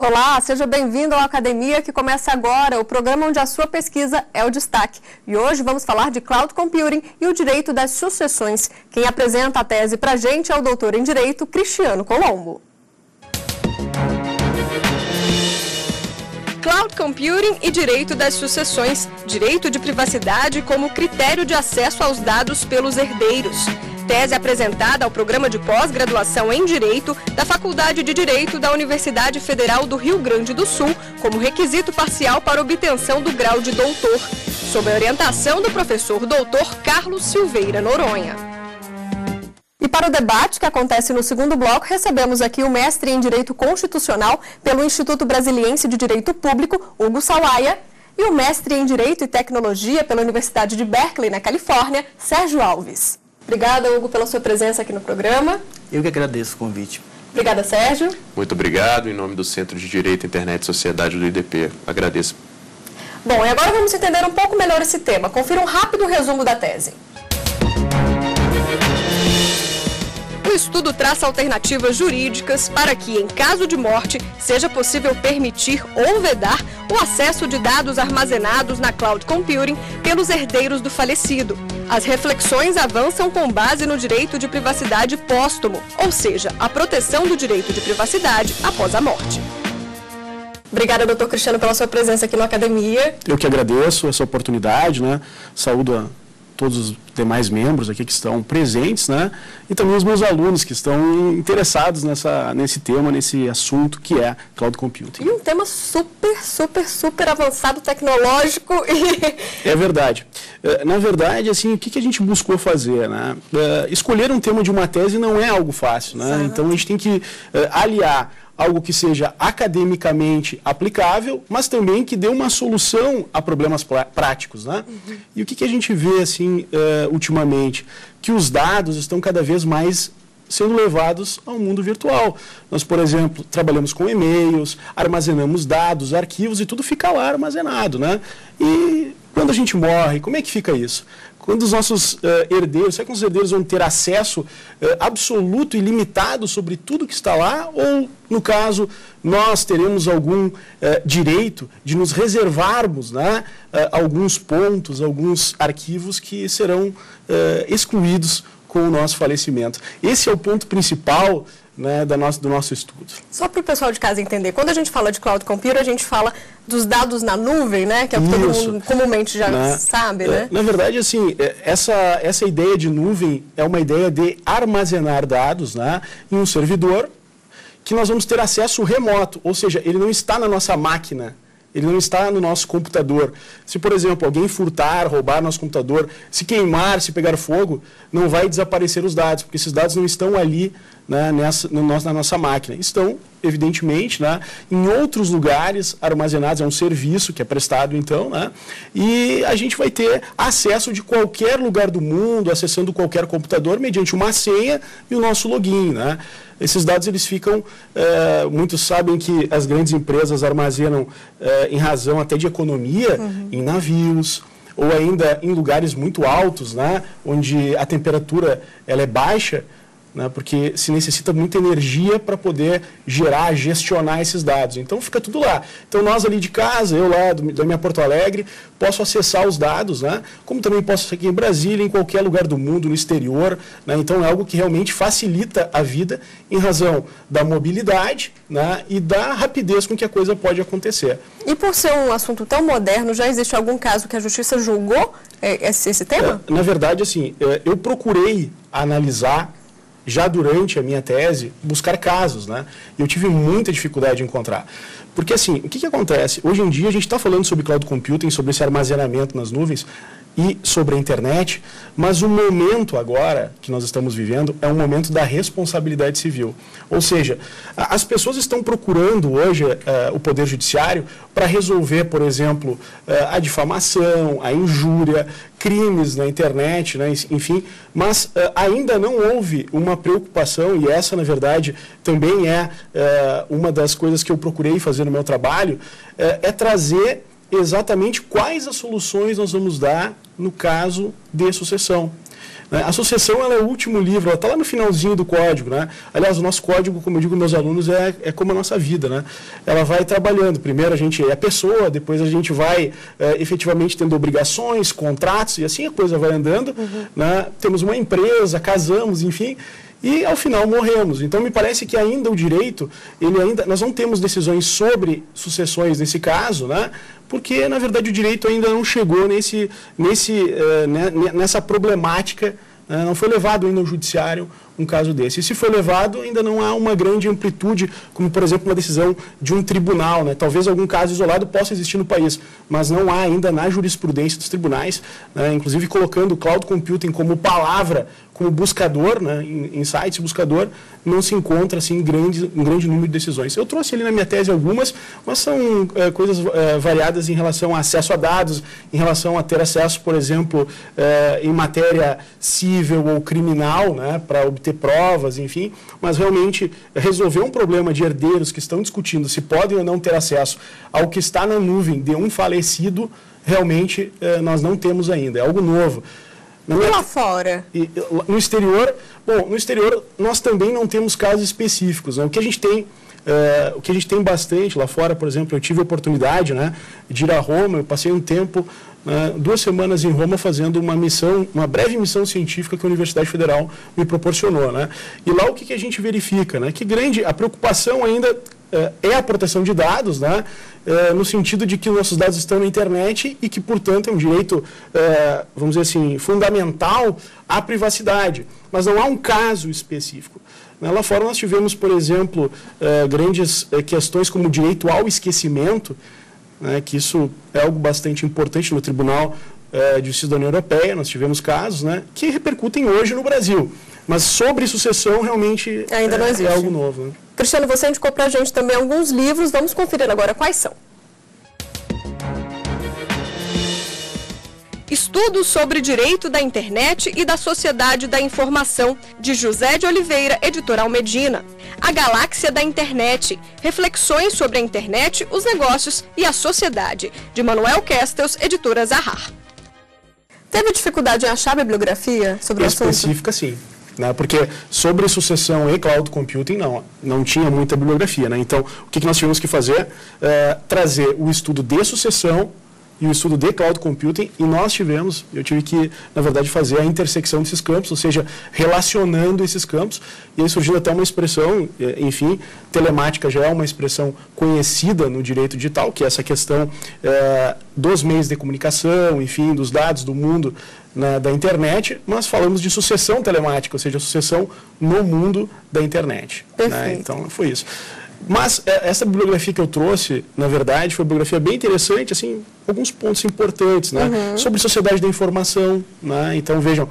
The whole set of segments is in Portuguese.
Olá, seja bem-vindo ao Academia, que começa agora, o programa onde a sua pesquisa é o destaque. E hoje vamos falar de Cloud Computing e o direito das sucessões. Quem apresenta a tese pra gente é o doutor em Direito, Cristiano Colombo. Cloud Computing e direito das sucessões, direito de privacidade como critério de acesso aos dados pelos herdeiros. Tese apresentada ao programa de pós-graduação em Direito da Faculdade de Direito da Universidade Federal do Rio Grande do Sul, como requisito parcial para obtenção do grau de doutor, sob a orientação do professor doutor Carlos Silveira Noronha. E para o debate que acontece no segundo bloco, recebemos aqui o mestre em Direito Constitucional pelo Instituto Brasiliense de Direito Público, Hugo Sawaia, e o mestre em Direito e Tecnologia pela Universidade de Berkeley, na Califórnia, Sérgio Alves. Obrigada, Hugo, pela sua presença aqui no programa. Eu que agradeço o convite. Obrigada, Sérgio. Muito obrigado, em nome do Centro de Direito, Internet e Sociedade do IDP. Agradeço. Bom, e agora vamos entender um pouco melhor esse tema. Confira um rápido resumo da tese. O estudo traça alternativas jurídicas para que, em caso de morte, seja possível permitir ou vedar o acesso de dados armazenados na Cloud Computing pelos herdeiros do falecido. As reflexões avançam com base no direito de privacidade póstumo, ou seja, a proteção do direito de privacidade após a morte. Obrigada, doutor Cristiano, pela sua presença aqui na Academia. Eu que agradeço essa oportunidade, saúdo a todos os demais membros aqui que estão presentes, e também os meus alunos que estão interessados nesse tema, nesse assunto que é Cloud Computing. E um tema super avançado, tecnológico. É verdade. Na verdade, assim, o que a gente buscou fazer? Escolher um tema de uma tese não é algo fácil, Então a gente tem que aliar algo que seja academicamente aplicável, mas também que dê uma solução a problemas práticos, E o que a gente vê, assim, ultimamente? Que os dados estão cada vez mais sendo levados ao mundo virtual. Nós, por exemplo, trabalhamos com e-mails, armazenamos dados, arquivos e tudo fica lá armazenado, E quando a gente morre, como é que fica isso? Quando os nossos herdeiros, será que os herdeiros vão ter acesso absoluto e limitado sobre tudo que está lá? Ou, no caso, nós teremos algum direito de nos reservarmos alguns pontos, alguns arquivos que serão excluídos com o nosso falecimento? Esse é o ponto principal do nosso estudo. Só para o pessoal de casa entender, quando a gente fala de Cloud Computing, a gente fala dos dados na nuvem, que é o que todo mundo comumente já sabe, Na verdade, assim, essa ideia de nuvem é uma ideia de armazenar dados em um servidor que nós vamos ter acesso remoto, ou seja, ele não está na nossa máquina, ele não está no nosso computador. Se, por exemplo, alguém furtar, roubar nosso computador, se queimar, se pegar fogo, não vai desaparecer os dados, porque esses dados não estão ali na nossa máquina. Estão, evidentemente, em outros lugares armazenados, é um serviço que é prestado, então, e a gente vai ter acesso de qualquer lugar do mundo, acessando qualquer computador, mediante uma senha e o nosso login, Esses dados, eles ficam, muitos sabem que as grandes empresas armazenam, em razão até de economia, em navios, ou ainda em lugares muito altos, onde a temperatura ela é baixa, porque se necessita muita energia para poder gestionar esses dados. Então, fica tudo lá. Então, nós ali de casa, eu lá da minha Porto Alegre, posso acessar os dados, como também posso aqui em Brasília, em qualquer lugar do mundo, no exterior. Então, é algo que realmente facilita a vida em razão da mobilidade e da rapidez com que a coisa pode acontecer. E por ser um assunto tão moderno, já existe algum caso que a Justiça julgou esse tema? Na verdade, assim, eu procurei analisar já durante a minha tese, buscar casos, E eu tive muita dificuldade de encontrar. Porque, assim, o que acontece? Hoje em dia, a gente está falando sobre Cloud Computing, sobre esse armazenamento nas nuvens e sobre a internet, mas o momento agora que nós estamos vivendo é um momento da responsabilidade civil. Ou seja, as pessoas estão procurando hoje o Poder Judiciário para resolver, por exemplo, a difamação, a injúria, crimes na internet, enfim, mas ainda não houve uma preocupação, e essa, na verdade, também é uma das coisas que eu procurei fazer no meu trabalho, é trazer exatamente quais as soluções nós vamos dar no caso de sucessão. Né? A sucessão ela é o último livro, ela está lá no finalzinho do código. Né? Aliás, o nosso código, como eu digo aos meus alunos, é como a nossa vida. Né? Ela vai trabalhando. Primeiro a gente é a pessoa, depois a gente vai efetivamente tendo obrigações, contratos, e assim a coisa vai andando. Né? Temos uma empresa, casamos, enfim, e ao final morremos. Então me parece que ainda o direito, nós não temos decisões sobre sucessões nesse caso, né? Porque na verdade o direito ainda não chegou nessa problemática, né? Não foi levado ainda ao judiciário um caso desse. E se for levado, ainda não há uma grande amplitude, como por exemplo uma decisão de um tribunal, né? Talvez algum caso isolado possa existir no país, mas não há ainda na jurisprudência dos tribunais, né? Inclusive colocando o cloud computing como palavra, como buscador, né? em sites buscador, não se encontra assim, um grande número de decisões. Eu trouxe ali na minha tese algumas, mas são coisas variadas em relação a acesso a dados, em relação a ter acesso, por exemplo, em matéria civil ou criminal, né? Para obter provas, enfim, mas realmente resolver um problema de herdeiros que estão discutindo se podem ou não ter acesso ao que está na nuvem de um falecido, realmente nós não temos ainda, é algo novo. E lá fora? No exterior, no exterior nós também não temos casos específicos. Né? O que a gente tem bastante lá fora, por exemplo, eu tive a oportunidade, né, de ir a Roma, eu passei um tempo, 2 semanas em Roma fazendo uma breve missão científica que a Universidade Federal me proporcionou. Né? E lá o que a gente verifica? Né? Que a preocupação ainda é a proteção de dados, né? No sentido de que nossos dados estão na internet e que, portanto, é um direito, vamos dizer assim, fundamental à privacidade. Mas não há um caso específico. Lá fora nós tivemos, por exemplo, grandes questões como o direito ao esquecimento, né, que isso é algo bastante importante no Tribunal de Justiça da União Europeia. Nós tivemos casos, né, que repercutem hoje no Brasil. Mas sobre sucessão, realmente ainda não existe. É algo novo. Né? Cristiano, você indicou para a gente também alguns livros. Vamos conferir agora quais são. Estudos sobre Direito da Internet e da Sociedade da Informação, de José de Oliveira, editora Medina. A Galáxia da Internet, Reflexões sobre a Internet, os Negócios e a Sociedade, de Manuel Castells, editora Zahar. Teve dificuldade em achar a bibliografia sobre o assunto? Específica, sim. Né? Porque sobre sucessão e cloud computing, não tinha muita bibliografia. Né? Então, o que nós tivemos que fazer? Trazer o estudo de sucessão e o estudo de cloud computing, e eu tive que, na verdade, fazer a intersecção desses campos, ou seja, relacionando esses campos, e aí surgiu até uma expressão, enfim, telemática já é uma expressão conhecida no direito digital, que é essa questão dos meios de comunicação, enfim, dos dados do mundo, da internet, mas falamos de sucessão telemática, ou seja, sucessão no mundo da internet. Né? Então, foi isso. Mas essa bibliografia que eu trouxe, na verdade, foi uma bibliografia bem interessante, assim, alguns pontos importantes, né? Sobre sociedade da informação, né? Então, vejam,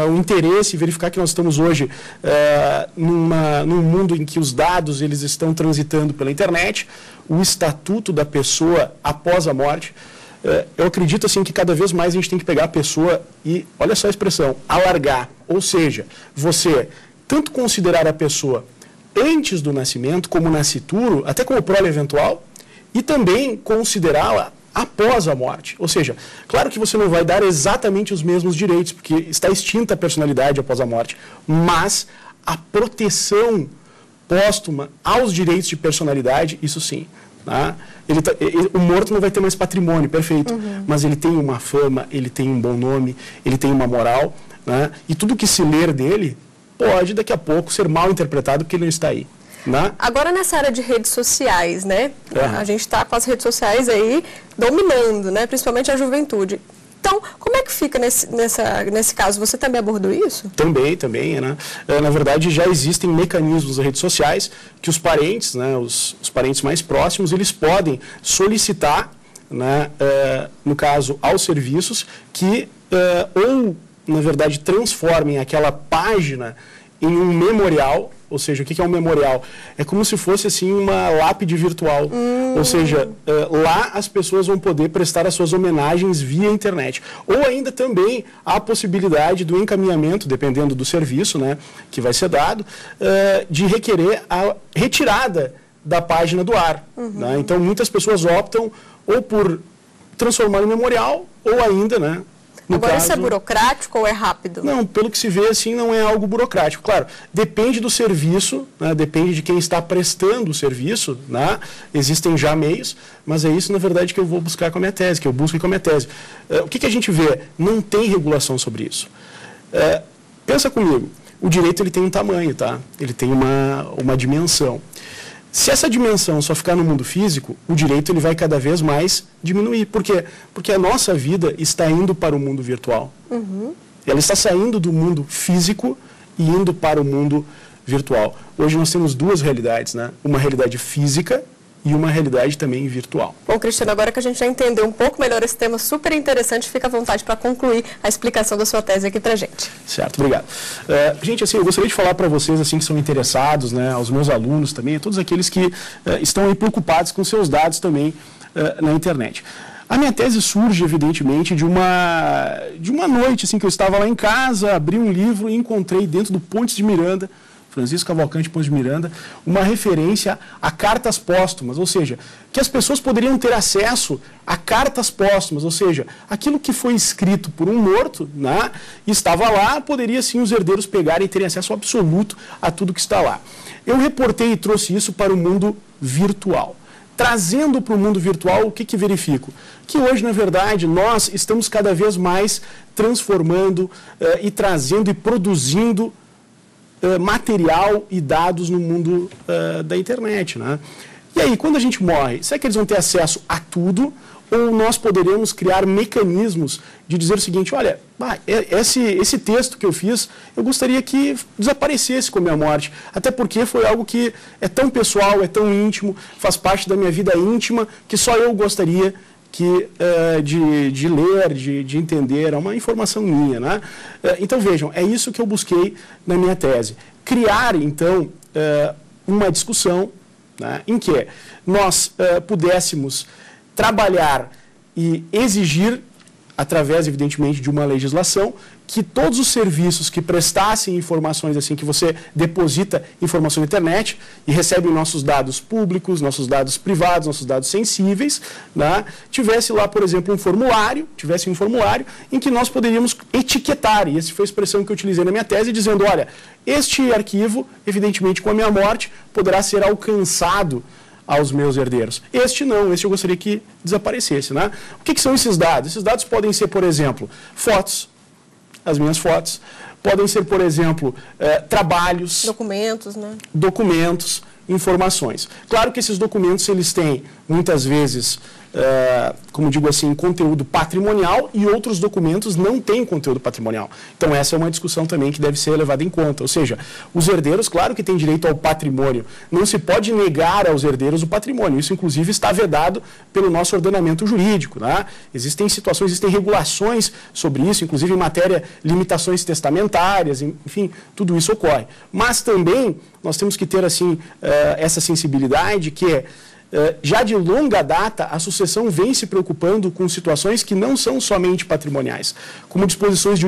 o interesse em verificar que nós estamos hoje num mundo em que os dados eles estão transitando pela internet, o estatuto da pessoa após a morte. Eu acredito assim que cada vez mais a gente tem que pegar a pessoa e, olha só a expressão, alargar, ou seja, você tanto considerar a pessoa antes do nascimento, como nascituro, até como prole eventual, e também considerá-la após a morte. Ou seja, claro que você não vai dar exatamente os mesmos direitos, porque está extinta a personalidade após a morte, mas a proteção póstuma aos direitos de personalidade, isso sim. Tá? O morto não vai ter mais patrimônio, perfeito, mas ele tem uma fama, ele tem um bom nome, ele tem uma moral, né? E tudo que se ler dele pode, daqui a pouco, ser mal interpretado porque ele não está aí. Né? Agora, nessa área de redes sociais, né? A gente está com as redes sociais aí dominando, né? Principalmente a juventude. Então, como é que fica nesse caso? Você também abordou isso? Também, né? Na verdade, já existem mecanismos nas redes sociais que os parentes, né, os parentes mais próximos, eles podem solicitar, né, no caso, aos serviços que ou, na verdade, transformem aquela página em um memorial. Ou seja, o que é um memorial? É como se fosse assim uma lápide virtual. Ou seja, lá as pessoas vão poder prestar as suas homenagens via internet. Ou ainda também há a possibilidade do encaminhamento, dependendo do serviço, né, que vai ser dado, de requerer a retirada da página do ar. Né? Então, muitas pessoas optam ou por transformar em memorial ou ainda, né, Agora, isso é burocrático ou é rápido? Não, pelo que se vê, assim, não é algo burocrático. Claro, depende do serviço, né, depende de quem está prestando o serviço, né, existem já meios, mas é isso, na verdade, que eu vou buscar com a minha tese, que eu busco com a minha tese. O que a gente vê? Não tem regulação sobre isso. Pensa comigo, o direito ele tem um tamanho, tá? Ele tem uma dimensão. Se essa dimensão só ficar no mundo físico, o direito ele vai cada vez mais diminuir. Por quê? Porque a nossa vida está indo para o mundo virtual. Ela está saindo do mundo físico e indo para o mundo virtual. Hoje nós temos duas realidades, né? Uma realidade física e uma realidade também virtual. Bom, Cristiano, agora que a gente já entendeu um pouco melhor esse tema super interessante, fica à vontade para concluir a explicação da sua tese aqui para a gente. Certo, obrigado. Gente, assim, eu gostaria de falar para vocês assim, que são interessados, né, aos meus alunos também, a todos aqueles que estão aí preocupados com seus dados também na internet. A minha tese surge, evidentemente, de uma noite assim, que eu estava lá em casa, abri um livro e encontrei dentro do Pontes de Miranda, Francisco Cavalcante Pontes de Miranda, uma referência a cartas póstumas, ou seja, que as pessoas poderiam ter acesso a cartas póstumas, ou seja, aquilo que foi escrito por um morto, né, e estava lá, poderia sim os herdeiros pegarem e terem acesso absoluto a tudo que está lá. Eu reportei e trouxe isso para o mundo virtual. Trazendo para o mundo virtual, o que verifico? Que hoje, na verdade, nós estamos cada vez mais transformando e trazendo e produzindo material e dados no mundo da internet, né? E aí, quando a gente morre, será que eles vão ter acesso a tudo? Ou nós poderemos criar mecanismos de dizer o seguinte, olha, esse texto que eu fiz, eu gostaria que desaparecesse com a minha morte. Até porque foi algo que é tão pessoal, é tão íntimo, faz parte da minha vida íntima, que só eu gostaria de ler, de entender, é uma informação minha, né? Então, vejam, é isso que eu busquei na minha tese. Criar, então, uma discussão, né, em que nós pudéssemos trabalhar e exigir, através, evidentemente, de uma legislação, que todos os serviços que prestassem informações, assim, que você deposita informação na internet e recebe nossos dados públicos, nossos dados privados, nossos dados sensíveis, né, tivesse lá, por exemplo, um formulário em que nós poderíamos etiquetar, e essa foi a expressão que eu utilizei na minha tese, dizendo, olha, este arquivo, evidentemente, com a minha morte, poderá ser alcançado aos meus herdeiros. Este não, este eu gostaria que desaparecesse, né? O que são esses dados? Esses dados podem ser, por exemplo, fotos, as minhas fotos, podem ser, por exemplo, trabalhos, documentos, né? Documentos, informações. Claro que esses documentos, eles têm, muitas vezes, como digo assim, conteúdo patrimonial e outros documentos não têm conteúdo patrimonial. Então, essa é uma discussão também que deve ser levada em conta. Ou seja, os herdeiros, claro que têm direito ao patrimônio. Não se pode negar aos herdeiros o patrimônio. Isso, inclusive, está vedado pelo nosso ordenamento jurídico, né? Existem situações, existem regulações sobre isso, inclusive em matéria de limitações testamentárias, enfim, tudo isso ocorre. Mas também nós temos que ter, assim, essa sensibilidade que já de longa data, a sucessão vem se preocupando com situações que não são somente patrimoniais, como disposições de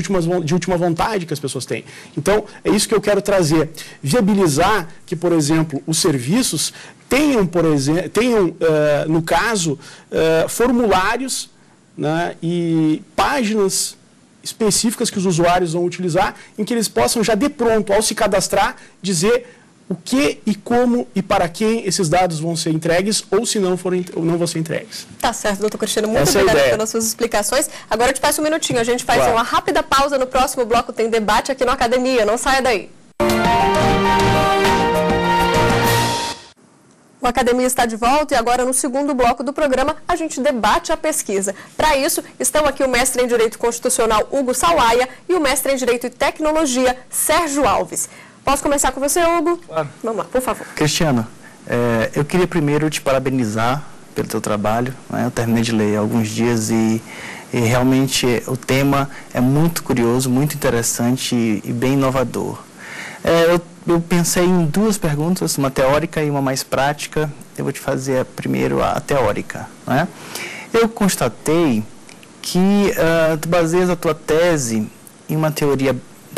última vontade que as pessoas têm. Então, é isso que eu quero trazer. Viabilizar que, por exemplo, os serviços tenham, no caso, formulários, né, e páginas específicas que os usuários vão utilizar, em que eles possam já de pronto, ao se cadastrar, dizer o que e como e para quem esses dados vão ser entregues ou se não forem ou não vão ser entregues. Tá certo, doutor Cristiano. Muito obrigada pelas suas explicações. Agora eu te peço um minutinho. A gente faz uma rápida pausa. No próximo bloco tem debate aqui no Academia. Não saia daí. O Academia está de volta e agora no segundo bloco do programa a gente debate a pesquisa. Para isso, estão aqui o mestre em Direito Constitucional Hugo Sawaia e o mestre em Direito e Tecnologia Sérgio Alves. Posso começar com você, Hugo? Claro. Vamos lá, por favor. Cristiano, eu queria primeiro te parabenizar pelo teu trabalho, né? Eu terminei de ler há alguns dias e realmente o tema é muito curioso, muito interessante e bem inovador. Eu pensei em duas perguntas, uma teórica e uma mais prática. Eu vou te fazer primeiro a teórica, né? Eu constatei que tu baseias a tua tese em uma teoria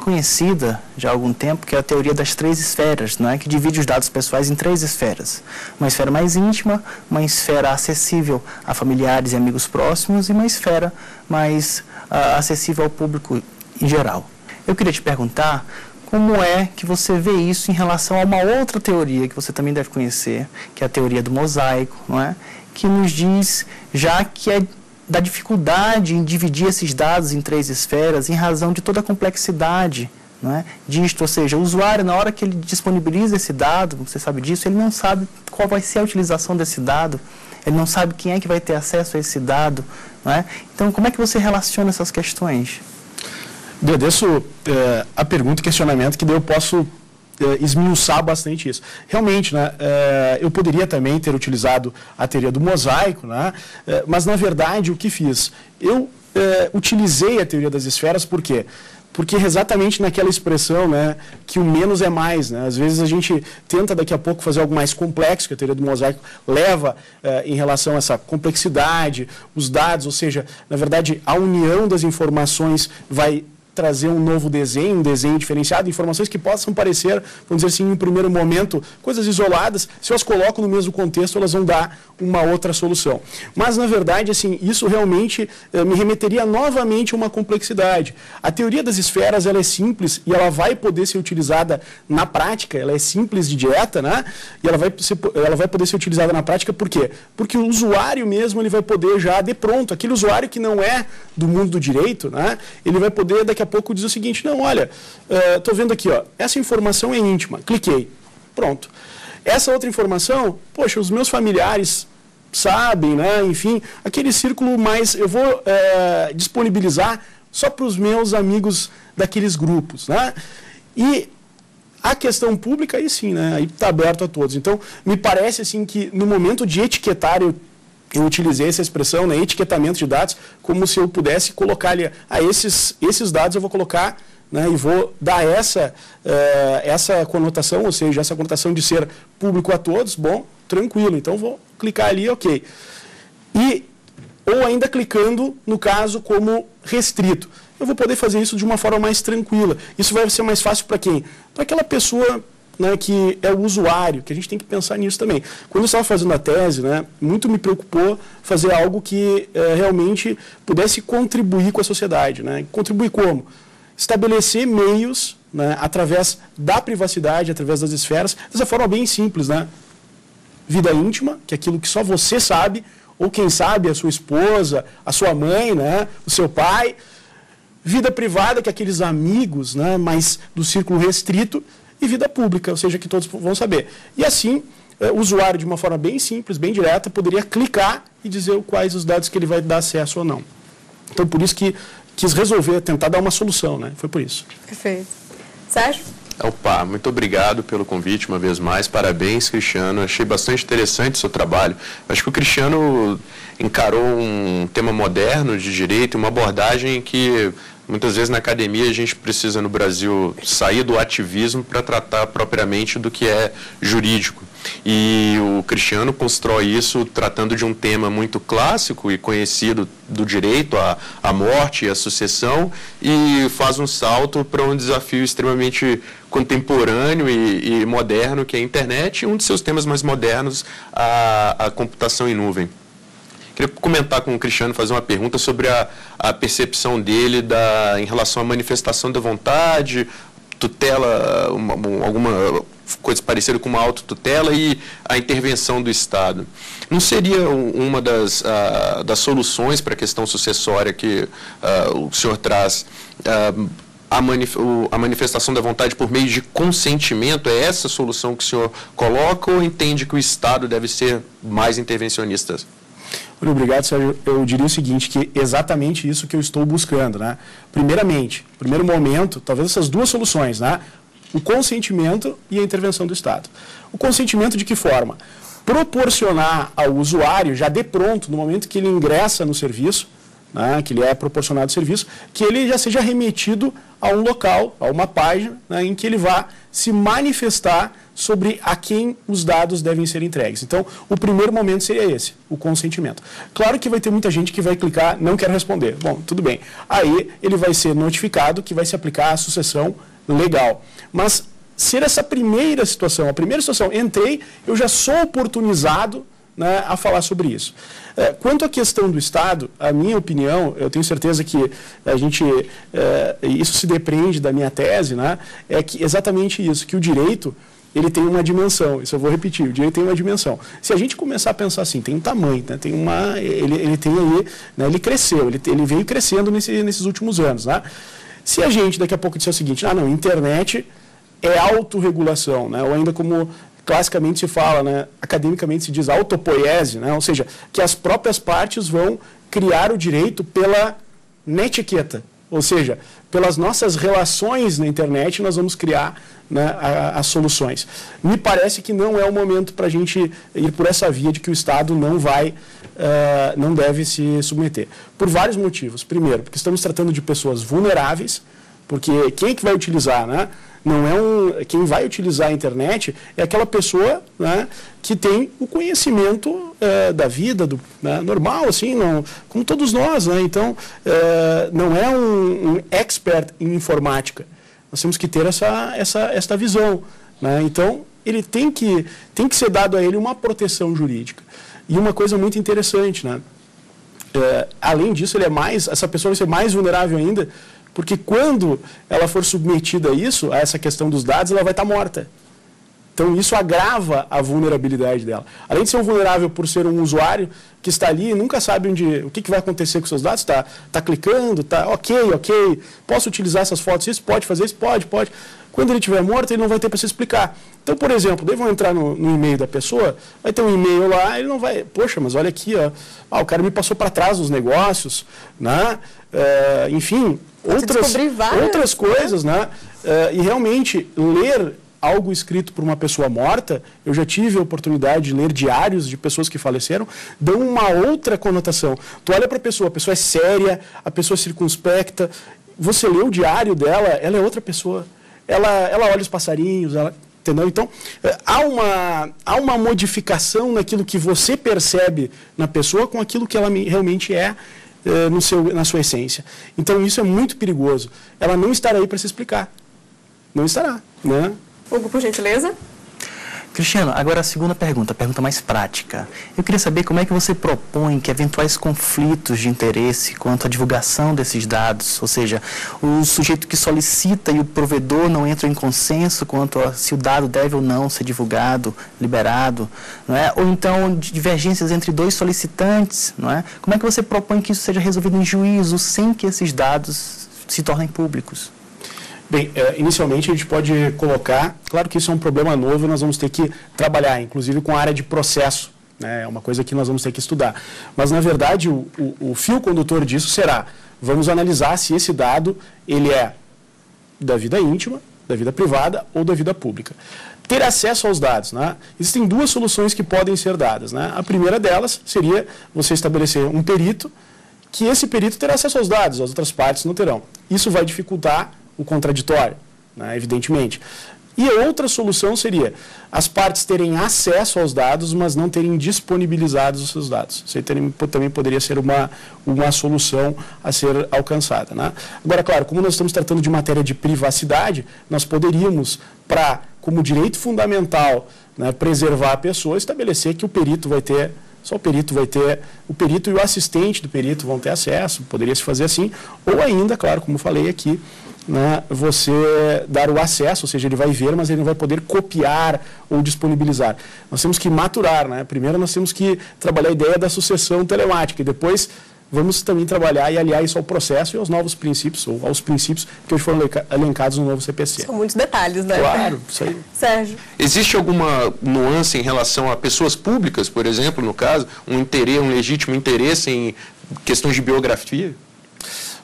conhecida já há algum tempo, que é a teoria das 3 esferas, não é? Que divide os dados pessoais em 3 esferas. Uma esfera mais íntima, uma esfera acessível a familiares e amigos próximos e uma esfera mais acessível ao público em geral. Eu queria te perguntar como é que você vê isso em relação a uma outra teoria que você também deve conhecer, que é a teoria do mosaico, não é? Que nos diz já que é da dificuldade em dividir esses dados em 3 esferas em razão de toda a complexidade, não é, disto, ou seja, o usuário, na hora que ele disponibiliza esse dado, você sabe disso, ele não sabe qual vai ser a utilização desse dado, ele não sabe quem é que vai ter acesso a esse dado, não é? Então, como é que você relaciona essas questões? Agradeço a pergunta e questionamento, que daí eu posso esmiuçar bastante isso. Realmente, né, eu poderia também ter utilizado a teoria do mosaico, né, mas, na verdade, o que fiz? Eu utilizei a teoria das esferas, por quê? Porque exatamente naquela expressão, né, que o menos é mais, né? Às vezes a gente tenta daqui a pouco fazer algo mais complexo, que a teoria do mosaico leva em relação a essa complexidade, os dados, ou seja, na verdade, a união das informações vai trazer um novo desenho, um desenho diferenciado, informações que possam parecer, vamos dizer assim, em primeiro momento, coisas isoladas, se eu as coloco no mesmo contexto, elas vão dar uma outra solução. Mas, na verdade, assim, isso realmente me remeteria novamente a uma complexidade. A teoria das esferas, ela é simples e ela vai poder ser utilizada na prática, ela é simples de direta, né? E ela vai poder ser utilizada na prática, por quê? Porque o usuário mesmo, ele vai poder já, de pronto, aquele usuário que não é do mundo do direito, né? Ele vai poder, daqui a pouco, dizer o seguinte, não, olha, estou vendo aqui, ó, essa informação é íntima, cliquei, pronto. Essa outra informação, poxa, os meus familiares sabem, né, enfim, aquele círculo mais, eu vou disponibilizar só para os meus amigos daqueles grupos, né, e a questão pública, aí sim, né, aí está aberto a todos. Então, me parece, assim, que no momento de etiquetar, eu utilizei essa expressão, né, etiquetamento de dados, como se eu pudesse colocar ali, esses dados eu vou colocar, né, e vou dar essa conotação, ou seja, essa conotação de ser público a todos, bom, tranquilo, então vou clicar ali, ok. Ou ainda clicando, no caso, como restrito. Eu vou poder fazer isso de uma forma mais tranquila. Isso vai ser mais fácil para quem? Para aquela pessoa, né, que é o usuário, que a gente tem que pensar nisso também. Quando eu estava fazendo a tese, né, muito me preocupou fazer algo que realmente pudesse contribuir com a sociedade. Né? Contribuir como? Estabelecer meios, né, através da privacidade, através das esferas, dessa forma bem simples. Né? Vida íntima, que é aquilo que só você sabe, ou quem sabe a sua esposa, a sua mãe, né, o seu pai. Vida privada, que é aqueles amigos, né, mais do círculo restrito, e vida pública, ou seja, que todos vão saber. E assim, o usuário, de uma forma bem simples, bem direta, poderia clicar e dizer quais os dados que ele vai dar acesso ou não. Então, por isso que quis resolver, tentar dar uma solução, né? Foi por isso. Perfeito. Sérgio? Opa, muito obrigado pelo convite uma vez mais. Parabéns, Cristiano. Achei bastante interessante o seu trabalho. Acho que o Cristiano encarou um tema moderno de direito, uma abordagem que muitas vezes na academia a gente precisa no Brasil sair do ativismo para tratar propriamente do que é jurídico. E o Cristiano constrói isso tratando de um tema muito clássico e conhecido do direito, a morte e a sucessão, e faz um salto para um desafio extremamente contemporâneo e moderno, que é a internet, e um de seus temas mais modernos, a computação em nuvem. Queria comentar com o Cristiano, fazer uma pergunta sobre a percepção dele em relação à manifestação da vontade, tutela, alguma coisa parecida com uma autotutela e a intervenção do Estado. Não seria uma das soluções para a questão sucessória que o senhor traz, a manifestação da vontade por meio de consentimento? É essa a solução que o senhor coloca ou entende que o Estado deve ser mais intervencionista? Muito obrigado, Sérgio. Eu diria o seguinte, que é exatamente isso que eu estou buscando, né? Primeiramente, primeiro momento, talvez essas duas soluções, né? O consentimento e a intervenção do Estado. O consentimento de que forma? Proporcionar ao usuário, já de pronto, no momento que ele ingressa no serviço, né, que ele é proporcionado o serviço, que ele já seja remetido a um local, a uma página, né, em que ele vá se manifestar sobre a quem os dados devem ser entregues. Então, o primeiro momento seria esse, o consentimento. Claro que vai ter muita gente que vai clicar, não quero responder. Bom, tudo bem. Aí ele vai ser notificado que vai se aplicar a sucessão legal. Mas ser essa primeira situação, a primeira situação, entrei, eu já sou oportunizado, né, a falar sobre isso. Quanto à questão do Estado, a minha opinião, eu tenho certeza que isso se depende da minha tese, né, é que exatamente isso, que o direito, ele tem uma dimensão, isso eu vou repetir, o direito tem uma dimensão. Se a gente começar a pensar assim, tem um tamanho, né, ele tem aí, né, ele cresceu, ele veio crescendo nesses últimos anos, né. Se a gente daqui a pouco disser o seguinte, não, internet é autorregulação, né, ou ainda como classicamente se fala, né, academicamente se diz autopoiese, né, ou seja, que as próprias partes vão criar o direito pela netiqueta, ou seja, pelas nossas relações na internet nós vamos criar, né, as soluções. Me parece que não é o momento para a gente ir por essa via de que o Estado não deve se submeter. Por vários motivos. Primeiro, porque estamos tratando de pessoas vulneráveis, porque quem é que vai utilizar, né? Quem vai utilizar a internet é aquela pessoa, né, que tem o conhecimento da vida, né, normal, assim, como todos nós, né? Então, não é um expert em informática. Nós temos que ter essa visão, né? Então, ele tem que ser dado a ele uma proteção jurídica. E uma coisa muito interessante, né? Além disso, essa pessoa vai ser mais vulnerável ainda, porque quando ela for submetida a essa questão dos dados, ela vai estar morta. Então, isso agrava a vulnerabilidade dela. Além de ser vulnerável por ser um usuário que está ali e nunca sabe o que vai acontecer com seus dados, está clicando, ok, posso utilizar essas fotos, isso pode fazer, isso pode. Quando ele estiver morto, ele não vai ter para se explicar. Então, por exemplo, daí vão entrar no e-mail da pessoa, vai ter um e-mail lá, ele não vai, poxa, mas olha aqui, ó, o cara me passou para trás os negócios, né? Enfim, outras coisas, né? E realmente, ler algo escrito por uma pessoa morta, eu já tive a oportunidade de ler diários de pessoas que faleceram, dão uma outra conotação. Tu olha para a pessoa é séria, a pessoa é circunspecta, você lê o diário dela, ela é outra pessoa. Ela olha os passarinhos, entendeu? Então, há uma modificação naquilo que você percebe na pessoa com aquilo que ela realmente é na sua essência. Então, isso é muito perigoso. Ela não estará aí para se explicar. Não estará, né? Hugo, por gentileza. Cristiano, agora a segunda pergunta, a pergunta mais prática. Eu queria saber como é que você propõe que eventuais conflitos de interesse quanto à divulgação desses dados, ou seja, o sujeito que solicita e o provedor não entram em consenso quanto a se o dado deve ou não ser divulgado, liberado, não é? Ou então divergências entre dois solicitantes, não é? Como é que você propõe que isso seja resolvido em juízo sem que esses dados se tornem públicos? Bem, inicialmente a gente pode colocar, claro que isso é um problema novo e nós vamos ter que trabalhar, inclusive com a área de processo, né? É uma coisa que nós vamos ter que estudar. Mas, na verdade, o fio condutor disso será, vamos analisar se esse dado ele é da vida íntima, da vida privada ou da vida pública. Ter acesso aos dados, né? Existem duas soluções que podem ser dadas, né? A primeira delas seria você estabelecer um perito, que esse perito terá acesso aos dados, as outras partes não terão. Isso vai dificultar o contraditório, né, evidentemente. E a outra solução seria as partes terem acesso aos dados, mas não terem disponibilizados os seus dados. Isso aí também poderia ser uma solução a ser alcançada, né? Agora, claro, como nós estamos tratando de matéria de privacidade, nós poderíamos, como direito fundamental, né, preservar a pessoa, estabelecer que o perito vai ter, só o perito e o assistente do perito vão ter acesso, poderia se fazer assim, ou ainda, claro, como falei aqui, né, você dar o acesso, ou seja, ele vai ver, mas ele não vai poder copiar ou disponibilizar. Nós temos que maturar, né? Primeiro nós temos que trabalhar a ideia da sucessão telemática e depois vamos também trabalhar e aliar isso ao processo e aos novos princípios, ou aos princípios que hoje foram elencados no novo CPC. São muitos detalhes, né? Claro, isso aí. Sérgio. Existe alguma nuance em relação a pessoas públicas, por exemplo, no caso, um legítimo interesse em questões de biografia?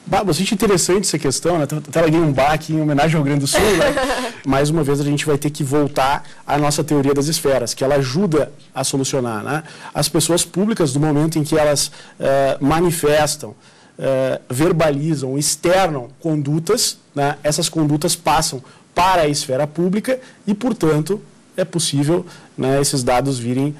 Bastante interessante essa questão, né? Até larguei um bar aqui em homenagem ao Rio Grande do Sul, né? Mais uma vez a gente vai ter que voltar à nossa teoria das esferas, que ela ajuda a solucionar, né? As pessoas públicas, do momento em que elas manifestam, verbalizam, externam condutas, né? Essas condutas passam para a esfera pública e, portanto, é possível, né, esses dados virem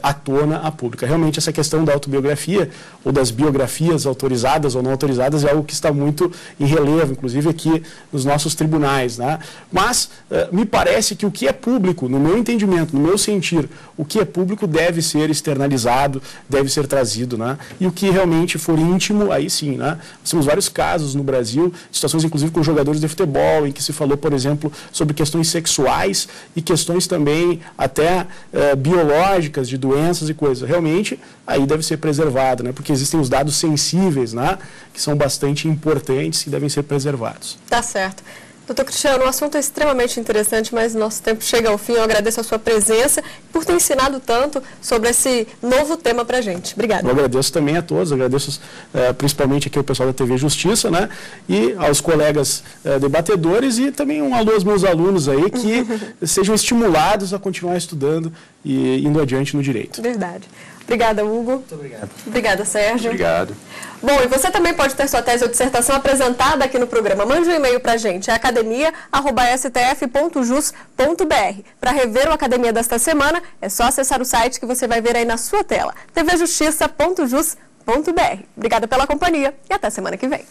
à tona, à pública. Realmente, essa questão da autobiografia ou das biografias autorizadas ou não autorizadas é algo que está muito em relevo, inclusive aqui nos nossos tribunais, né? Mas me parece que o que é público, no meu entendimento, no meu sentir, o que é público deve ser externalizado, deve ser trazido, né? E o que realmente for íntimo, aí sim, né? Nós temos vários casos no Brasil, situações inclusive com jogadores de futebol, em que se falou, por exemplo, sobre questões sexuais e questões também até biológicas, de doenças e coisas. Realmente, aí deve ser preservado, né? Porque existem os dados sensíveis, né? Que são bastante importantes e devem ser preservados. Tá certo. Doutor Cristiano, o assunto é extremamente interessante, mas nosso tempo chega ao fim. Eu agradeço a sua presença por ter ensinado tanto sobre esse novo tema para a gente. Obrigada. Eu agradeço também a todos, agradeço principalmente aqui ao pessoal da TV Justiça, né? E aos colegas debatedores e também um alô aos meus alunos aí que sejam estimulados a continuar estudando e indo adiante no direito. Verdade. Obrigada, Hugo. Muito obrigado. Obrigada, Sérgio. Obrigado. Bom, e você também pode ter sua tese ou dissertação apresentada aqui no programa. Mande um e-mail para a gente, é academia@stf.jus.br. Para rever o Academia desta semana, é só acessar o site que você vai ver aí na sua tela, tvjustiça.jus.br. Obrigada pela companhia e até semana que vem.